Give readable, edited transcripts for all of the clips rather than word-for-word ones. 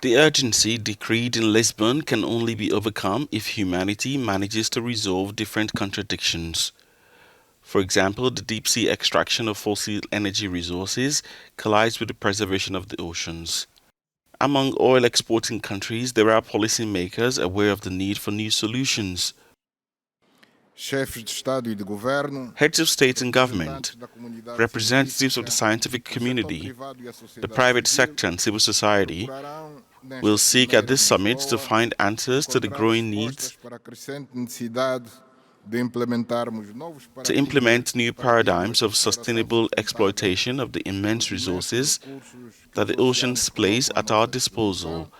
The urgency decreed in Lisbon can only be overcome if humanity manages to resolve different contradictions. For example, the deep-sea extraction of fossil energy resources collides with the preservation of the oceans. Among oil-exporting countries, there are policymakers aware of the need for new solutions. Heads of state and government, representatives of the scientific community, the private sector and civil society will seek at this summit to find answers to the growing needs to implement new paradigms of sustainable exploitation of the immense resources that the oceans place at our disposal,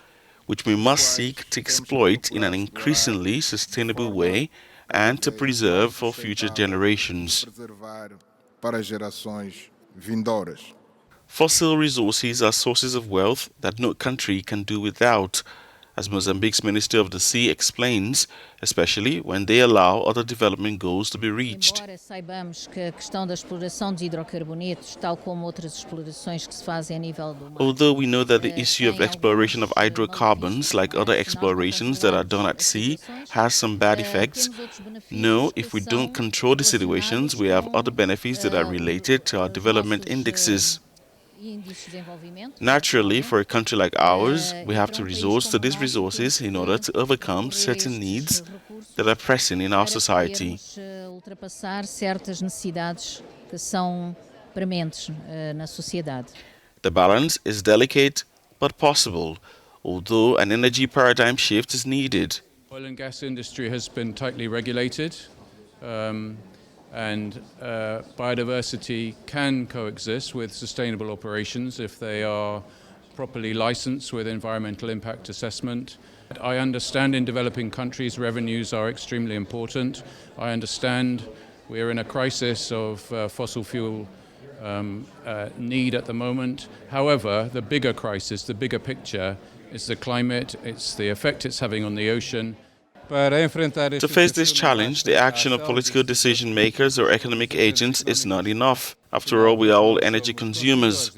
which we must seek to exploit in an increasingly sustainable way and to preserve for future generations. Fossil resources are sources of wealth that no country can do without, as Mozambique's Minister of the Sea explains, especially when they allow other development goals to be reached. Although we know that the issue of exploration of hydrocarbons, like other explorations that are done at sea, has some bad effects, no, if we don't control the situations, we have other benefits that are related to our development indexes. Naturally, for a country like ours, we have to resort to these resources in order to overcome certain needs that are pressing in our society. The balance is delicate but possible, although an energy paradigm shift is needed. Oil and gas industry has been tightly regulated. And biodiversity can coexist with sustainable operations if they are properly licensed with environmental impact assessment. I understand in developing countries revenues are extremely important. I understand we're in a crisis of fossil fuel need at the moment. However, the bigger crisis, the bigger picture is the climate, it's the effect it's having on the ocean. To face this challenge, the action of political decision makers or economic agents is not enough. After all, we are all energy consumers.